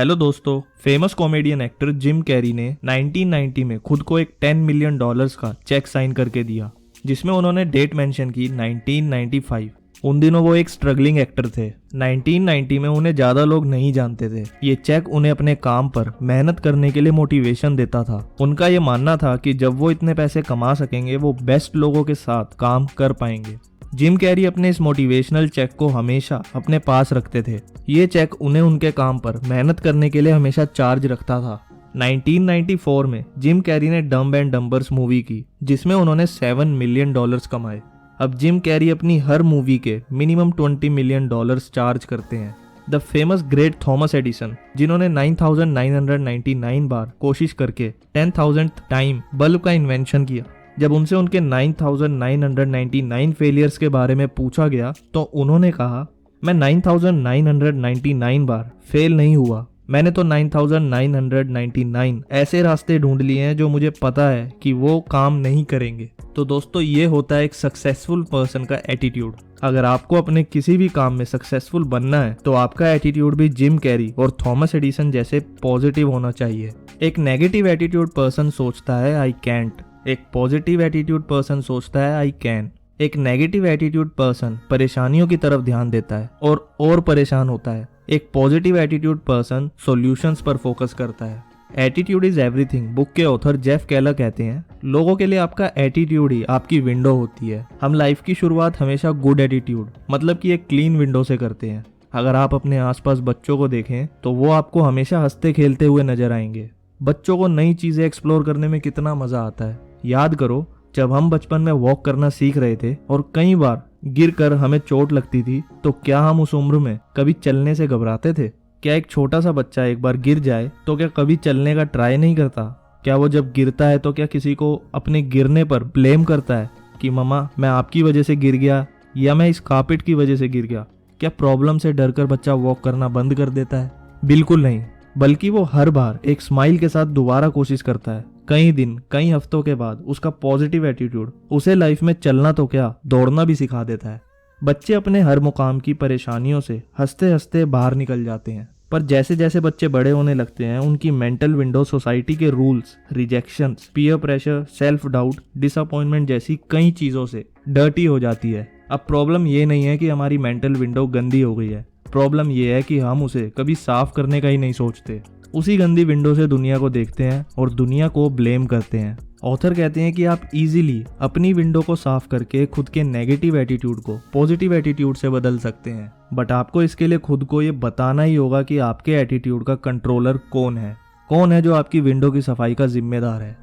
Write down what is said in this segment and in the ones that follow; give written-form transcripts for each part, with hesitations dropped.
Hello दोस्तों, famous comedian actor Jim Carrey ने 1990 में खुद को एक $10 मिलियन का चेक साइन करके दिया, जिसमें उन्होंने डेट मेंशन की 1995। उन दिनों वो एक स्ट्रगलिंग एक्टर थे। 1990 में उन्हें ज्यादा लोग नहीं जानते थे। ये चेक उन्हें अपने काम पर मेहनत करने के लिए मोटिवेशन देता था। उनका ये मानना था कि जब वो इतने पैसे कमा सकेंगे वो बेस्ट लोगों के साथ काम कर पाएंगे। जिम कैरी अपने इस मोटिवेशनल चेक को हमेशा अपने पास रखते थे। ये चेक उन्हें उनके काम पर मेहनत करने के लिए हमेशा चार्ज रखता था। 1994 में जिम कैरी ने डम्ब एंड डम्बर्स मूवी की, जिसमें उन्होंने $7 मिलियन कमाए। अब जिम कैरी अपनी हर मूवी के मिनिमम $20 मिलियन चार्ज करते हैं। The famous great Thomas Edison, जिन्होंने 9999 बार कोशिश करके 10,000th टाइम बल्ब का इन्वेंशन किया, जब उनसे उनके 9,999 फेलियर्स के बारे में पूछा गया तो उन्होंने कहा, मैं 9,999 बार फेल नहीं हुआ, मैंने तो 9,999 ऐसे रास्ते ढूंढ लिए हैं जो मुझे पता है कि वो काम नहीं करेंगे। तो दोस्तों, ये होता है एक सक्सेसफुल पर्सन का एटीट्यूड। अगर आपको अपने किसी भी काम में सक्सेसफुल बनना है तो आपका एटीट्यूड भी जिम कैरी और थॉमस एडिसन जैसे पॉजिटिव होना चाहिए। एक नेगेटिव एटीट्यूड पर्सन सोचता है आई कैंट, एक पॉजिटिव एटीट्यूड पर्सन सोचता है आई कैन। एक नेगेटिव एटीट्यूड पर्सन परेशानियों की तरफ ध्यान देता है और परेशान होता है। एक पॉजिटिव एटीट्यूड पर्सन सॉल्यूशंस पर फोकस करता है। एटीट्यूड इज एवरीथिंग बुक के ऑथर जेफ केलर कहते हैं, लोगों के लिए आपका एटीट्यूड ही आपकी विंडो होती है। हम लाइफ की शुरुआत हमेशा गुड एटीट्यूड मतलब कि एक क्लीन विंडो से करते हैं। अगर आप अपने आसपास बच्चों को देखें तो वो आपको हमेशा हंसते खेलते हुए नजर आएंगे। बच्चों को नई चीजें एक्सप्लोर करने में कितना मजा आता है। याद करो, जब हम बचपन में वॉक करना सीख रहे थे और कई बार गिर कर हमें चोट लगती थी, तो क्या हम उस उम्र में कभी चलने से घबराते थे? क्या एक छोटा सा बच्चा एक बार गिर जाए तो क्या कभी चलने का ट्राई नहीं करता? क्या वो जब गिरता है तो क्या किसी को अपने गिरने पर ब्लेम करता है कि मम्मा मैं आपकी वजह से गिर गया या मैं इस कार्पेट की वजह से गिर गया? क्या प्रॉब्लम से डरकर बच्चा वॉक करना बंद कर देता है? बिल्कुल नहीं, बल्कि वो हर बार एक स्माइल के साथ दोबारा कोशिश करता है। कई दिन कई हफ्तों के बाद उसका पॉजिटिव एटीट्यूड उसे लाइफ में चलना तो क्या दौड़ना भी सिखा देता है। बच्चे अपने हर मुकाम की परेशानियों से हंसते हंसते बाहर निकल जाते हैं, पर जैसे जैसे बच्चे बड़े होने लगते हैं उनकी मेंटल विंडो सोसाइटी के rules, rejections, peer pressure, self doubt, disappointment जैसी कई चीजों से डर्टी हो जाती है। अब प्रॉब्लम ये नहीं है कि हमारी मेंटल विंडो गंदी हो गई है, प्रॉब्लम ये है कि हम उसे कभी साफ करने का ही नहीं सोचते। उसी गंदी विंडो से दुनिया को देखते हैं और दुनिया को ब्लेम करते हैं। ऑथर कहते हैं कि आप इजीली अपनी विंडो को साफ करके खुद के नेगेटिव एटीट्यूड को पॉजिटिव एटीट्यूड से बदल सकते हैं, बट आपको इसके लिए खुद को ये बताना ही होगा कि आपके एटीट्यूड का कंट्रोलर कौन है जो आपकी विंडो की सफाई का जिम्मेदार है।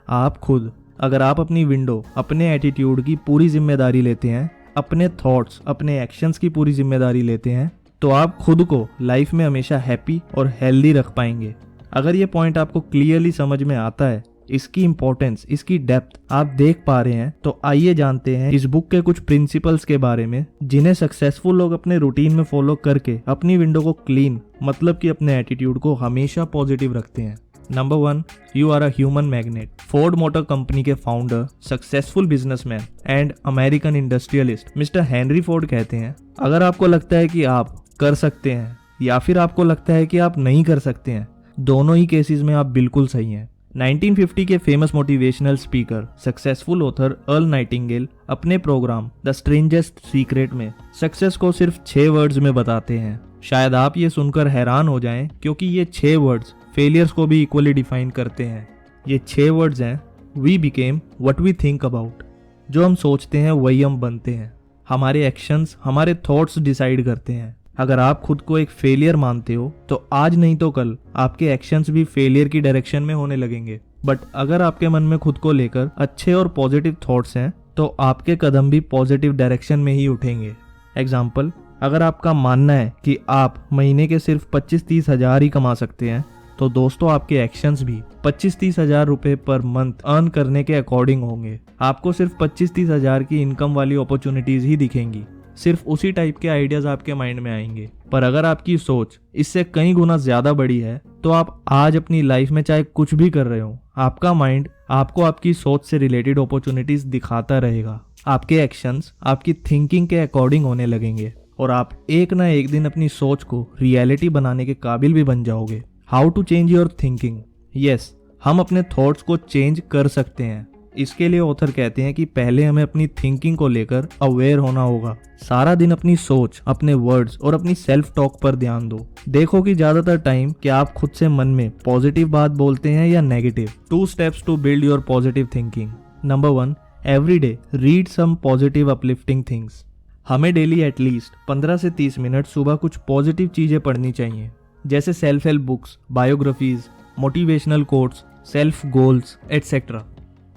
आप खुद। अगर आप अपनी विंडो, अपने एटीट्यूड की पूरी जिम्मेदारी लेते हैं, अपने थॉट्स, अपने एक्शंस की पूरी जिम्मेदारी लेते हैं, तो आप खुद को लाइफ में हमेशा हैप्पी और हेल्दी रख पाएंगे। अगर ये पॉइंट आपको क्लियरली समझ में आता है, इसकी इंपॉर्टेंस, इसकी डेप्थ आप देख पा रहे हैं, तो आइए जानते हैं इस बुक के कुछ प्रिंसिपल्स के बारे में जिन्हें सक्सेसफुल लोग अपने रूटीन में फॉलो करके अपनी विंडो को क्लीन मतलब कि अपने एटीट्यूड को हमेशा पॉजिटिव रखते हैं। Number 1, you are a human magnet. Ford Motor Company के founder, successful businessman and American industrialist mister Henry Ford कहते हैं, अगर आपको लगता है कि आप कर सकते हैं या फिर आपको लगता है कि आप नहीं कर सकते हैं, दोनों ही केसेस में आप बिल्कुल सही हैं। 1950 के famous motivational speaker, successful author earl Nightingale अपने प्रोग्राम द स्ट्रेंजेस्ट सीक्रेट में सक्सेस को सिर्फ 6 वर्ड्स में बताते हैं। शायद आप ये सुनकर हैरान हो जाएं, क्योंकि ये 6 वर्ड्स फेलियर्स को भी इक्वली डिफाइन करते हैं। ये 6 वर्ड्स हैं, we became what we think about. जो हम सोचते हैं वही हम बनते हैं। हमारे एक्शंस, हमारे थॉट्स डिसाइड करते हैं। अगर आप खुद को एक फेलियर मानते हो तो आज नहीं तो कल आपके एक्शंस भी फेलियर की डायरेक्शन में होने लगेंगे। बट अगर आपके मन में खुद को लेकर अच्छे और पॉजिटिव थॉट्स हैं तो आपके कदम भी पॉजिटिव डायरेक्शन में ही उठेंगे। एग्जाम्पल, अगर आपका मानना है कि आप महीने के सिर्फ 25-30 हज़ार ही कमा सकते हैं, तो दोस्तों आपके एक्शंस भी 25-30 हज़ार रुपए पर मंथ अर्न करने के अकॉर्डिंग होंगे। आपको सिर्फ 25-30 हज़ार की इनकम वाली अपॉर्चुनिटीज ही दिखेंगी, सिर्फ उसी टाइप के आइडियाज आपके माइंड में आएंगे। पर अगर आपकी सोच इससे कई गुना ज्यादा बड़ी है तो आप आज अपनी लाइफ में चाहे कुछ भी कर रहे हो, आपका माइंड आपको आपकी सोच से रिलेटेड अपॉर्चुनिटीज दिखाता रहेगा। आपके एक्शंस आपकी थिंकिंग के अकॉर्डिंग होने लगेंगे और आप एक ना एक दिन अपनी सोच को रियलिटी बनाने के काबिल भी बन जाओगे। How to change your thinking. Yes, हम अपने थॉट्स को चेंज कर सकते हैं। इसके लिए ऑथर कहते हैं कि पहले हमें अपनी थिंकिंग को लेकर अवेयर होना होगा। सारा दिन अपनी सोच, अपने वर्ड्स और अपनी सेल्फ टॉक पर ध्यान दो। देखो कि ज्यादातर टाइम क्या आप खुद से मन में पॉजिटिव बात बोलते हैं या negative. 2 steps to build your positive thinking. Number 1, every day read some positive uplifting things. हमें डेली एटलीस्ट 15 से 30 मिनट सुबह कुछ पॉजिटिव चीजें पढ़नी चाहिए, जैसे self help books, biographies, motivational quotes, self goals etcetera.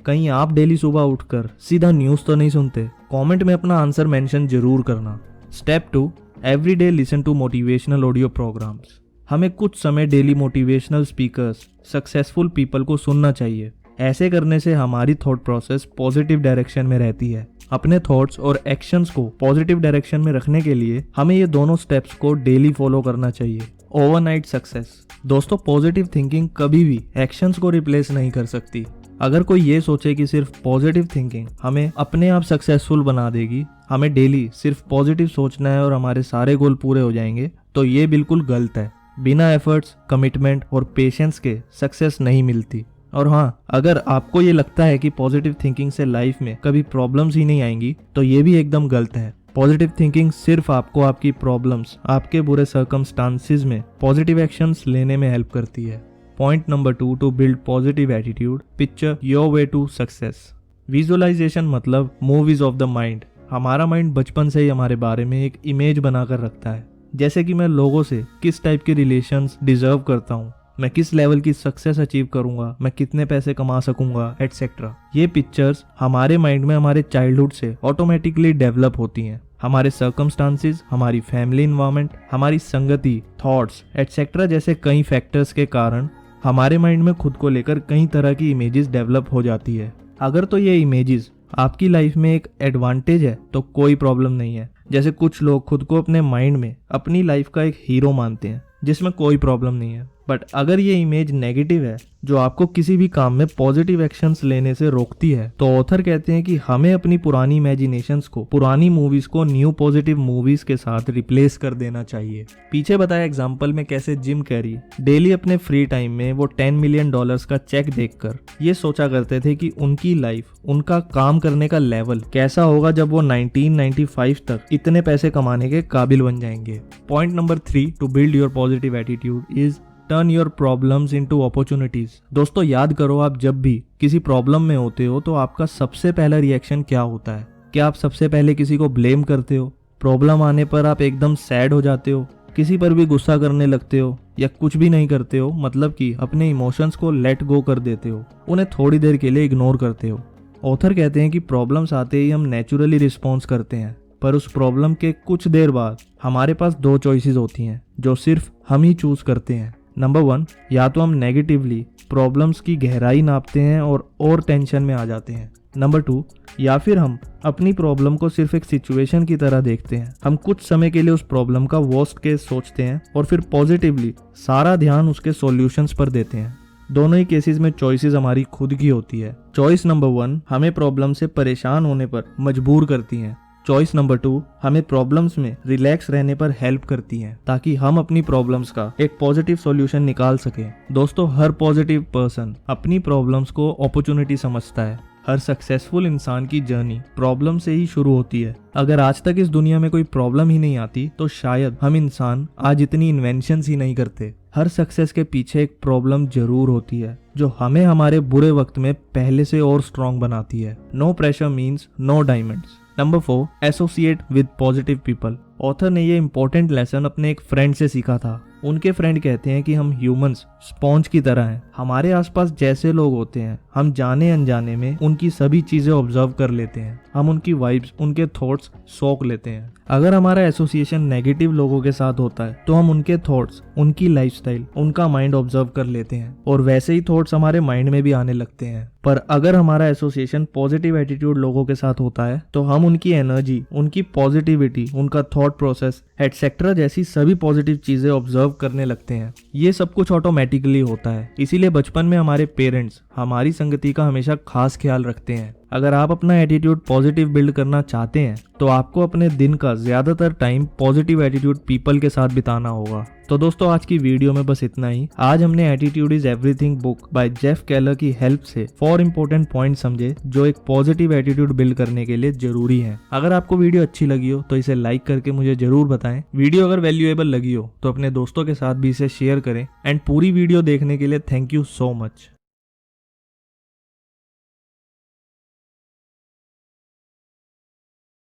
कहीं आप डेली सुबह उठकर सीधा न्यूज़ तो नहीं सुनते? कमेंट में अपना आंसर मेंशन जरूर करना। Step 2, every day listen to motivational audio programmes. हमें कुछ समय daily motivational speakers, successful people को सुनना चाहिए। ऐसे करने से हमारी थॉट प्रोसेस पॉजिटिव डायरेक्शन में रहती है। अपने थॉट्स और एक्शंस को पॉजिटिव डायरेक्शन में रखने के लिए हमें ये दोनों स्टेप्स को डेली फॉलो करना चाहिए। Overnight success. दोस्तों, पॉजिटिव थिंकिंग कभी भी एक्शंस को रिप्लेस नहीं कर सकती। अगर कोई ये सोचे कि सिर्फ पॉजिटिव थिंकिंग हमें अपने आप सक्सेसफुल बना देगी, हमें डेली सिर्फ पॉजिटिव सोचना है और हमारे सारे गोल पूरे हो जाएंगे, तो ये बिल्कुल गलत है। बिना एफर्ट्स, कमिटमेंट और पेशेंस के सक्सेस नहीं मिलती। और हाँ, अगर आपको ये लगता है कि पॉजिटिव थिंकिंग से लाइफ में कभी प्रॉब्लम्स ही नहीं आएंगी, तो ये भी एकदम गलत है। पॉजिटिव थिंकिंग सिर्फ आपको आपकी प्रॉब्लम्स, आपके बुरे सर्कमस्टांसेस में पॉजिटिव एक्शंस लेने में हेल्प करती है। Point number 2, to build positive attitude, picture your way to success. Visualisation मतलब मूवीज ऑफ द माइंड। हमारा माइंड बचपन से ही हमारे बारे में एक इमेज बनाकर रखता है, जैसे कि मैं लोगों से किस टाइप के रिलेशंस डिजर्व करता हूँ, मैं किस लेवल की सक्सेस अचीव करूंगा, मैं कितने पैसे कमा सकूंगा एटसेट्रा। ये पिक्चर्स हमारे माइंड में हमारे चाइल्डहुड से ऑटोमेटिकली डेवलप होती हैं। हमारे सर्कमस्टांसेस, हमारी फैमिली इन्वायरमेंट, हमारी संगति, थॉट्स एटसेट्रा जैसे कई फैक्टर्स के कारण हमारे माइंड में खुद को लेकर कई तरह की इमेजेस डेवलप हो जाती है। अगर तो ये इमेजेस आपकी लाइफ में एक एडवांटेज है तो कोई प्रॉब्लम नहीं है। जैसे कुछ लोग खुद को अपने माइंड में अपनी लाइफ का एक हीरो मानते हैं, जिसमें कोई प्रॉब्लम नहीं है। बट अगर ये इमेज नेगेटिव है, जो आपको किसी भी काम में पॉजिटिव एक्शंस लेने से रोकती है, तो ऑथर कहते हैं कि हमें अपनी पुरानी इमेजिनेशंस को, पुरानी मूवीज को न्यू पॉजिटिव मूवीज के साथ रिप्लेस कर देना चाहिए। पीछे बताया एग्जांपल में कैसे जिम कैरी डेली अपने फ्री टाइम में वो $10 मिलियन का चेक देखकर ये सोचा करते थे कि उनकी लाइफ, उनका काम करने का लेवल कैसा होगा जब वो 1995 तक इतने पैसे कमाने के काबिल बन जाएंगे। Point number 3, to build your positive attitude is turn your problems into opportunities. दोस्तों, याद करो, आप जब भी किसी प्रॉब्लम में होते हो तो आपका सबसे पहला रिएक्शन क्या होता है? क्या आप सबसे पहले किसी को ब्लेम करते हो? प्रॉब्लम आने पर आप एकदम सैड हो जाते हो, किसी पर भी गुस्सा करने लगते हो, या कुछ भी नहीं करते हो, मतलब कि अपने इमोशंस को लेट गो कर देते हो, उन्हें थोड़ी देर के लिए इग्नोर करते हो? ऑथर कहते हैं कि प्रॉब्लम्स आते ही हम नेचुरली रिस्पॉन्स करते हैं, पर उस प्रॉब्लम के कुछ देर बाद हमारे पास 2 चॉइसेस होती हैं जो सिर्फ हम ही चूज करते हैं। नंबर 1, या तो हम नेगेटिवली प्रॉब्लम्स की गहराई नापते हैं और टेंशन में आ जाते हैं। नंबर 2, या फिर हम अपनी प्रॉब्लम को सिर्फ एक सिचुएशन की तरह देखते हैं। हम कुछ समय के लिए उस प्रॉब्लम का वर्स्ट केस सोचते हैं और फिर पॉजिटिवली सारा ध्यान उसके सॉल्यूशंस पर देते हैं। दोनों ही केसेस में चॉइसेस हमारी खुद की होती है। चॉइस नंबर 1 हमें प्रॉब्लम से परेशान होने पर मजबूर करती हैं। चॉइस नंबर 2 हमें प्रॉब्लम्स में रिलैक्स रहने पर हेल्प करती हैं, ताकि हम अपनी प्रॉब्लम्स का एक पॉजिटिव सॉल्यूशन निकाल सकें। दोस्तों, हर पॉजिटिव पर्सन अपनी प्रॉब्लम्स को अपॉर्चुनिटी समझता है। हर सक्सेसफुल इंसान की जर्नी प्रॉब्लम से ही शुरू होती है। अगर आज तक इस दुनिया में कोई प्रॉब्लम ही नहीं आती, तो शायद हम इंसान आज इतनी इन्वेंशंस ही नहीं करते। हर सक्सेस के पीछे एक प्रॉब्लम जरूर होती है, जो हमें हमारे बुरे वक्त में पहले से और स्ट्रॉन्ग बनाती है। No pressure means no diamonds. Number 4, associate with positive people. Author ने ये इंपॉर्टेंट लेसन अपने एक फ्रेंड से सीखा था। उनके फ्रेंड कहते हैं कि हम ह्यूमंस स्पॉन्ज की तरह हैं। हमारे आसपास जैसे लोग होते हैं, हम जाने अनजाने में उनकी सभी चीजें ऑब्जर्व कर लेते हैं। हम उनकी वाइब्स, उनके थॉट्स सोख लेते हैं। अगर हमारा एसोसिएशन नेगेटिव लोगों के साथ होता है, तो हम उनके थॉट्स, उनकी लाइफस्टाइल, उनका माइंड ऑब्जर्व कर लेते हैं, और वैसे ही थॉट्स हमारे माइंड में भी आने लगते हैं। पर अगर हमारा एसोसिएशन पॉजिटिव एटीट्यूड लोगों के साथ होता है, तो हम उनकी एनर्जी, उनकी पॉजिटिविटी, उनका थॉट प्रोसेस एटसेट्रा जैसी सभी पॉजिटिव चीजें ऑब्जर्व करने लगते हैं। ये सब कुछ ऑटोमेटिकली होता है। इसीलिए बचपन में हमारे पेरेंट्स हमारी संगति का हमेशा खास ख्याल रखते हैं। अगर आप अपना एटीट्यूड पॉजिटिव बिल्ड करना चाहते हैं तो आपको अपने दिन का ज्यादातर टाइम पॉजिटिव एटीट्यूड पीपल के साथ बिताना होगा। तो दोस्तों आज की वीडियो में बस इतना ही। आज हमने attitude is everything book by Jeff Keller की हेल्प से 4 इंपॉर्टेंट पॉइंट समझे जो एक पॉजिटिव एटीट्यूड बिल्ड करने के लिए जरूरी है। अगर आपको वीडियो अच्छी लगी हो तो इसे लाइक करके मुझे जरूर बताएं। वीडियो अगर वैल्यूएबल लगी हो तो अपने दोस्तों के साथ भी इसे शेयर करें। एंड पूरी वीडियो देखने के लिए थैंक यू सो मच।